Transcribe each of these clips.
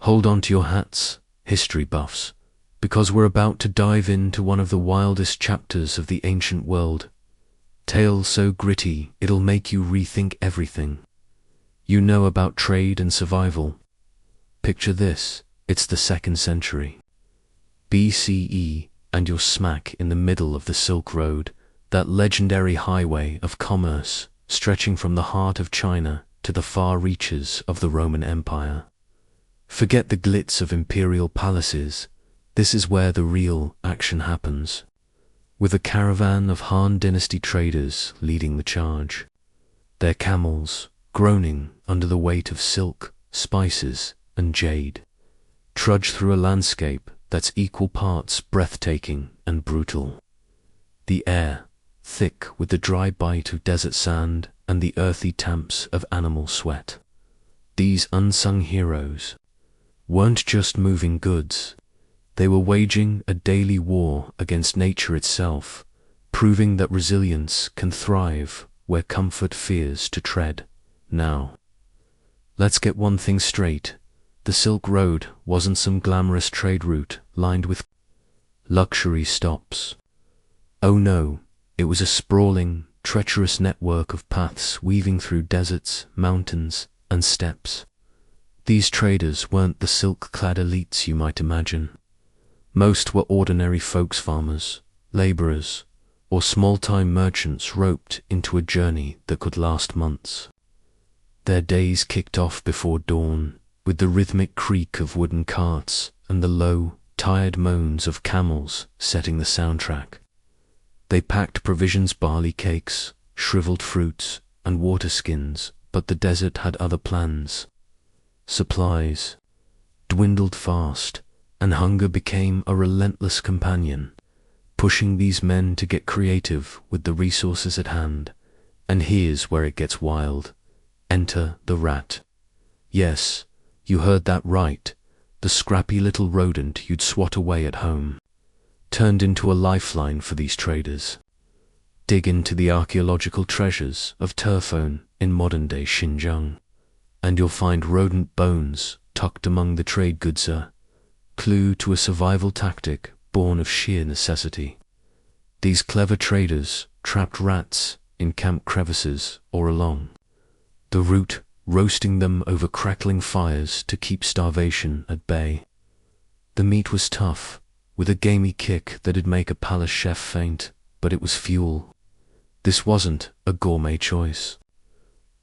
Hold on to your hats, history buffs, because we're about to dive into one of the wildest chapters of the ancient world. Tales so gritty, it'll make you rethink everything you know about trade and survival. Picture this, it's the 2nd century BCE, and you're smack in the middle of the Silk Road, that legendary highway of commerce stretching from the heart of China to the far reaches of the Roman Empire. Forget the glitz of imperial palaces, this is where the real action happens, with a caravan of Han Dynasty traders leading the charge. Their camels, groaning under the weight of silk, spices, and jade, trudge through a landscape that's equal parts breathtaking and brutal. The air, thick with the dry bite of desert sand and the earthy tamps of animal sweat. These unsung heroes weren't just moving goods, they were waging a daily war against nature itself, proving that resilience can thrive where comfort fears to tread. Now, let's get one thing straight. The Silk Road wasn't some glamorous trade route lined with luxury stops. Oh no, it was a sprawling, treacherous network of paths weaving through deserts, mountains, and steppes. These traders weren't the silk-clad elites you might imagine. Most were ordinary folks, farmers, laborers, or small-time merchants roped into a journey that could last months. Their days kicked off before dawn, with the rhythmic creak of wooden carts and the low, tired moans of camels setting the soundtrack. They packed provisions, barley cakes, shriveled fruits, and water skins, but the desert had other plans. Supplies dwindled fast, and hunger became a relentless companion, pushing these men to get creative with the resources at hand. And here's where it gets wild. Enter the rat. Yes, you heard that right. The scrappy little rodent you'd swat away at home turned into a lifeline for these traders. Dig into the archaeological treasures of Turfone in modern-day Xinjiang, and you'll find rodent bones tucked among the trade goods, a clue to a survival tactic born of sheer necessity. These clever traders trapped rats in camp crevices or along the route, roasting them over crackling fires to keep starvation at bay. The meat was tough, with a gamey kick that'd make a palace chef faint, but it was fuel. This wasn't a gourmet choice.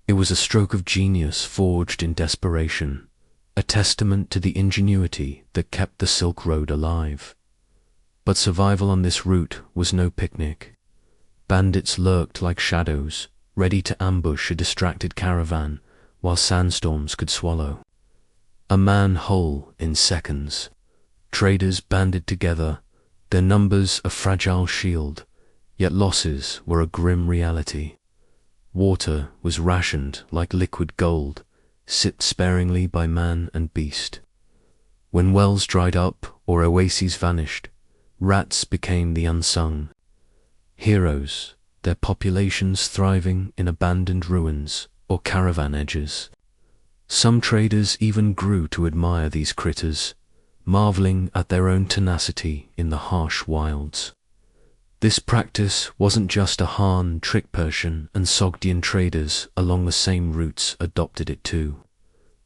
It was a stroke of genius forged in desperation, a testament to the ingenuity that kept the Silk Road alive. But survival on this route was no picnic. Bandits lurked like shadows, ready to ambush a distracted caravan while sandstorms could swallow a man whole in seconds. Traders banded together, their numbers a fragile shield, yet losses were a grim reality. Water was rationed like liquid gold, sipped sparingly by man and beast. When wells dried up or oases vanished, rats became the unsung heroes, their populations thriving in abandoned ruins or caravan edges. Some traders even grew to admire these critters, marveling at their own tenacity in the harsh wilds. This practice wasn't just a Han, Trick Persian, and Sogdian traders along the same routes adopted it too,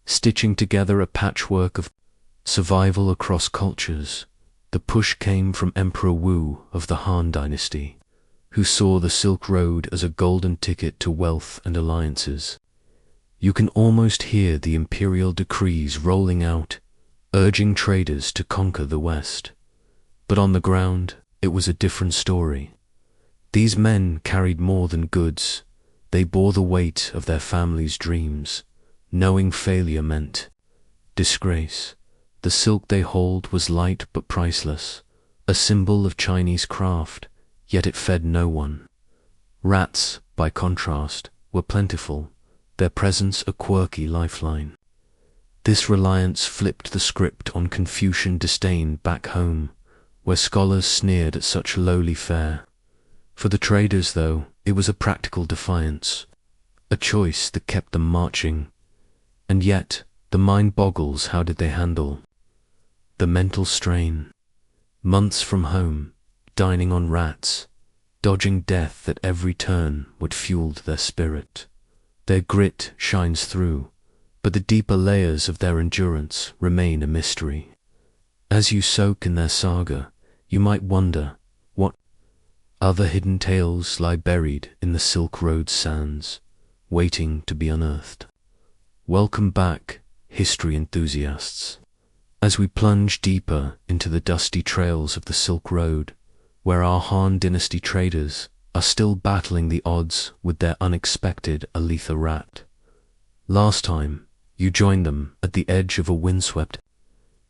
stitching together a patchwork of survival across cultures. The push came from Emperor Wu of the Han Dynasty, who saw the Silk Road as a golden ticket to wealth and alliances. You can almost hear the imperial decrees rolling out, urging traders to conquer the West. But on the ground, it was a different story. These men carried more than goods. They bore the weight of their families' dreams, knowing failure meant disgrace. The silk they hauled was light but priceless, a symbol of Chinese craft, yet it fed no one. Rats, by contrast, were plentiful, their presence a quirky lifeline. This reliance flipped the script on Confucian disdain back home, where scholars sneered at such lowly fare. For the traders, though, it was a practical defiance, a choice that kept them marching. And yet, The mind boggles. How did they handle the mental strain? Months from home, dining on rats, dodging death at every turn, what fueled their spirit. Their grit shines through, but the deeper layers of their endurance remain a mystery. As you soak in their saga, you might wonder what other hidden tales lie buried in the Silk Road's sands, waiting to be unearthed. Welcome back, history enthusiasts, as we plunge deeper into the dusty trails of the Silk Road, where our Han Dynasty traders are still battling the odds with their unexpected Aletha rat. Last time, you joined them at the edge of a windswept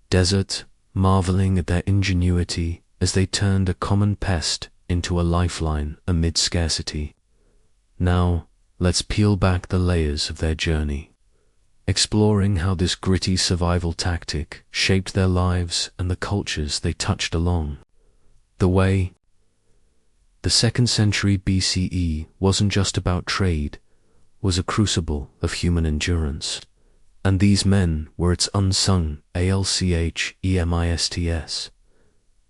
desert, marveling at their ingenuity as they turned a common pest into a lifeline amid scarcity. Now, let's peel back the layers of their journey, exploring how this gritty survival tactic shaped their lives and the cultures they touched along the way. The 2nd century BCE wasn't just about trade, was a crucible of human endurance. And these men were its unsung alchemists.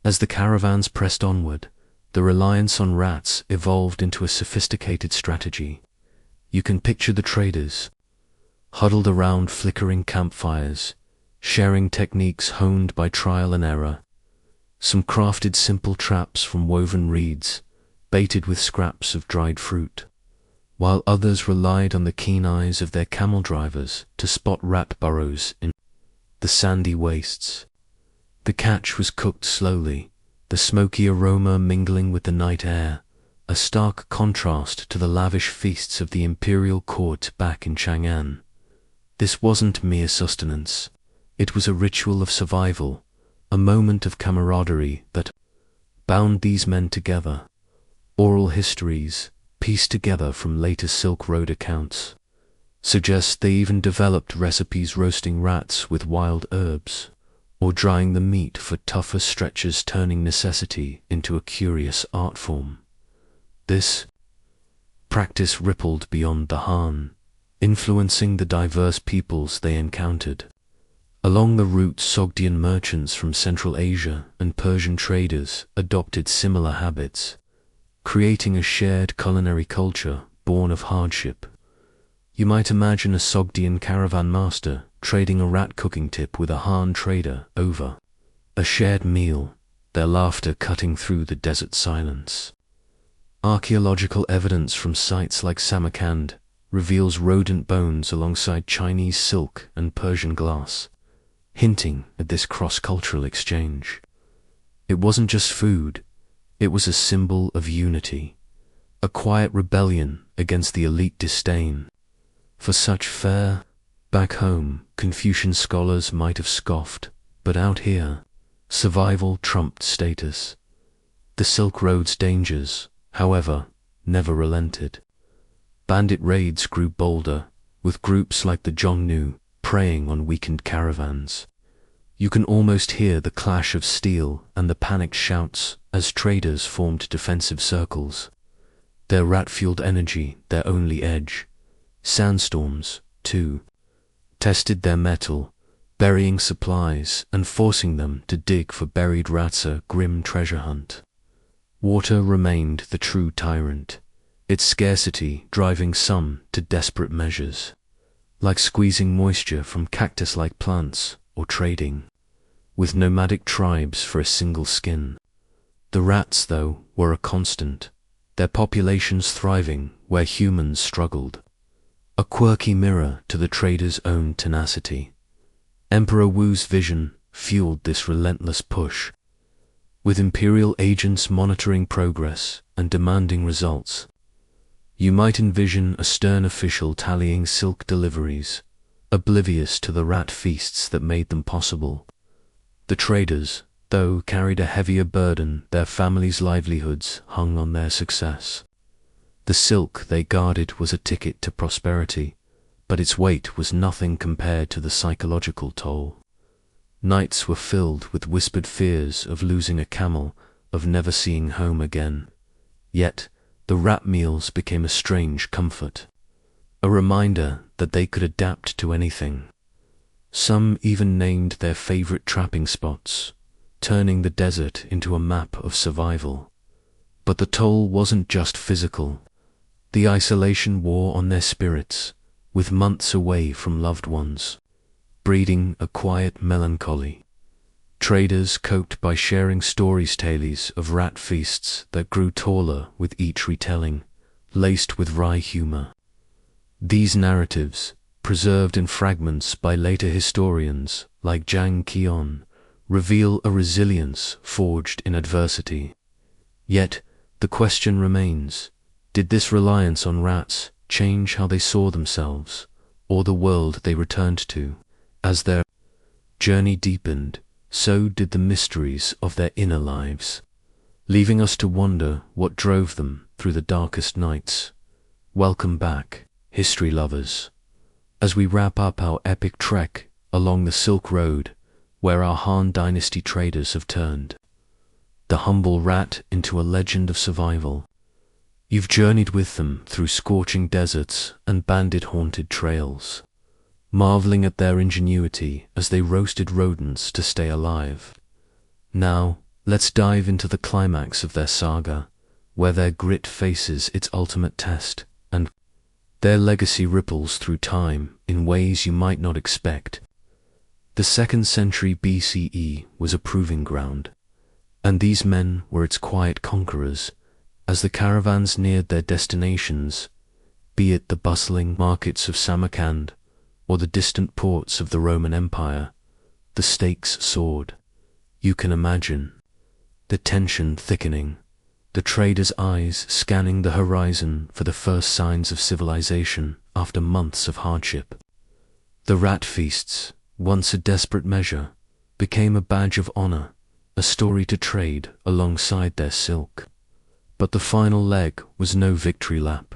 As the caravans pressed onward, the reliance on rats evolved into a sophisticated strategy. You can picture the traders, huddled around flickering campfires, sharing techniques honed by trial and error. Some crafted simple traps from woven reeds, baited with scraps of dried fruit, while others relied on the keen eyes of their camel drivers to spot rat burrows in the sandy wastes. The catch was cooked slowly, the smoky aroma mingling with the night air, a stark contrast to the lavish feasts of the imperial court back in Chang'an. This wasn't mere sustenance. It was a ritual of survival, a moment of camaraderie that bound these men together. Oral histories, pieced together from later Silk Road accounts, suggest they even developed recipes roasting rats with wild herbs, or drying the meat for tougher stretches, turning necessity into a curious art form. This practice rippled beyond the Han, influencing the diverse peoples they encountered. Along the route, Sogdian merchants from Central Asia and Persian traders adopted similar habits, creating a shared culinary culture born of hardship. You might imagine a Sogdian caravan master trading a rat cooking tip with a Han trader over a shared meal, their laughter cutting through the desert silence. Archaeological evidence from sites like Samarkand reveals rodent bones alongside Chinese silk and Persian glass, hinting at this cross-cultural exchange. It wasn't just food, it was a symbol of unity, a quiet rebellion against the elite disdain for such fare. Back home, Confucian scholars might have scoffed, but out here, survival trumped status. The Silk Road's dangers, however, never relented. Bandit raids grew bolder, with groups like the Zhongnu preying on weakened caravans. You can almost hear the clash of steel and the panicked shouts as traders formed defensive circles. Their rat-fueled energy, their only edge. Sandstorms, too, tested their mettle, burying supplies and forcing them to dig for buried rats, a grim treasure hunt. Water remained the true tyrant, its scarcity driving some to desperate measures, like squeezing moisture from cactus-like plants or trading with nomadic tribes for a single skin. The rats, though, were a constant, their populations thriving where humans struggled. A quirky mirror to the traders' own tenacity. Emperor Wu's vision fueled this relentless push, with imperial agents monitoring progress and demanding results. You might envision a stern official tallying silk deliveries, oblivious to the rat feasts that made them possible. The traders, though, carried a heavier burden. Their families' livelihoods hung on their success. The silk they guarded was a ticket to prosperity, but its weight was nothing compared to the psychological toll. Nights were filled with whispered fears of losing a camel, of never seeing home again. Yet, the rat meals became a strange comfort, a reminder that they could adapt to anything. Some even named their favorite trapping spots, turning the desert into a map of survival. But the toll wasn't just physical. The isolation wore on their spirits, with months away from loved ones, breeding a quiet melancholy. Traders coped by sharing tales of rat feasts that grew taller with each retelling, laced with wry humor. These narratives, preserved in fragments by later historians like Zhang Qian, reveal a resilience forged in adversity. Yet, the question remains, did this reliance on rats change how they saw themselves, or the world they returned to? As their journey deepened, so did the mysteries of their inner lives, leaving us to wonder what drove them through the darkest nights. Welcome back, history lovers, as we wrap up our epic trek along the Silk Road, where our Han Dynasty traders have turned the humble rat into a legend of survival. You've journeyed with them through scorching deserts and bandit-haunted trails, marveling at their ingenuity as they roasted rodents to stay alive. Now, let's dive into the climax of their saga, where their grit faces its ultimate test, and their legacy ripples through time in ways you might not expect. The 2nd century BCE was a proving ground, and these men were its quiet conquerors. As the caravans neared their destinations, be it the bustling markets of Samarkand or the distant ports of the Roman Empire, the stakes soared. You can imagine the tension thickening, the traders' eyes scanning the horizon for the first signs of civilization after months of hardship. The rat feasts, once a desperate measure, became a badge of honor, a story to trade alongside their silk. But the final leg was no victory lap.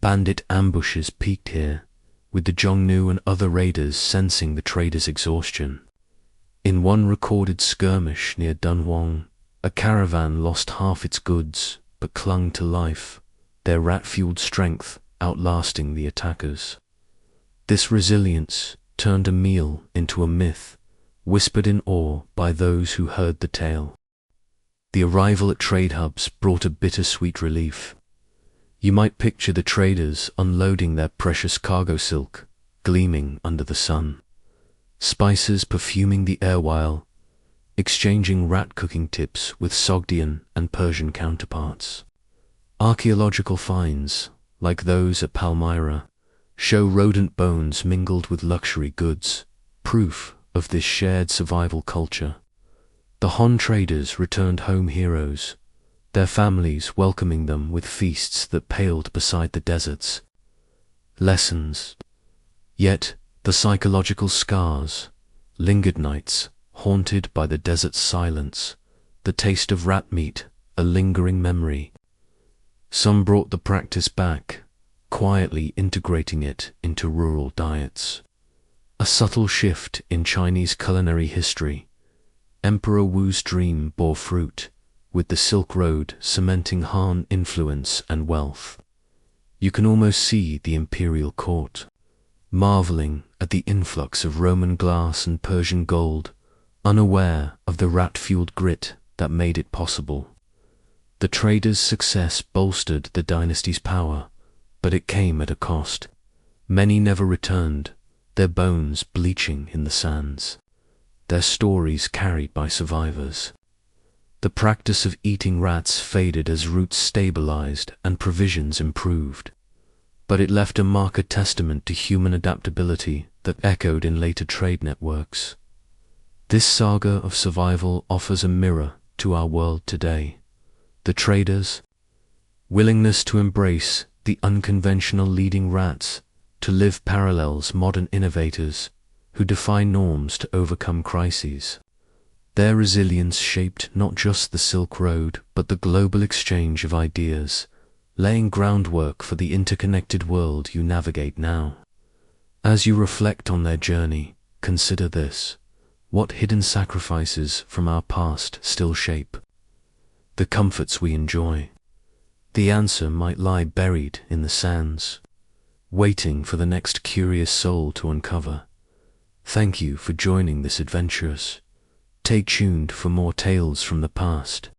Bandit ambushes peaked here, with the Zhongnu and other raiders sensing the traders' exhaustion. In one recorded skirmish near Dunhuang, a caravan lost half its goods but clung to life, their rat-fueled strength outlasting the attackers. This resilience turned a meal into a myth, whispered in awe by those who heard the tale. The arrival at trade hubs brought a bittersweet relief. You might picture the traders unloading their precious cargo silk, gleaming under the sun, spices perfuming the air while exchanging rat cooking tips with Sogdian and Persian counterparts. Archaeological finds, like those at Palmyra, show rodent bones mingled with luxury goods, proof of this shared survival culture. The Han traders returned home heroes, their families welcoming them with feasts that paled beside the desert's lessons. Yet the psychological scars lingered. Nights haunted by the desert's silence, the taste of rat meat a lingering memory. Some brought the practice back, quietly integrating it into rural diets. A subtle shift in Chinese culinary history. Emperor Wu's dream bore fruit, with the Silk Road cementing Han influence and wealth. You can almost see the imperial court, marveling at the influx of Roman glass and Persian gold, unaware of the rat-fueled grit that made it possible. The traders' success bolstered the dynasty's power, but it came at a cost. Many never returned, their bones bleaching in the sands, their stories carried by survivors. The practice of eating rats faded as routes stabilized and provisions improved, but it left a mark, a testament to human adaptability that echoed in later trade networks. This saga of survival offers a mirror to our world today. The traders' willingness to embrace the unconventional, leading rats to live parallels modern innovators who defy norms to overcome crises. Their resilience shaped not just the Silk Road, but the global exchange of ideas, laying groundwork for the interconnected world you navigate now. As you reflect on their journey, consider this: what hidden sacrifices from our past still shape the comforts we enjoy? The answer might lie buried in the sands, waiting for the next curious soul to uncover. Thank you for joining this adventurous. Stay tuned for more tales from the past.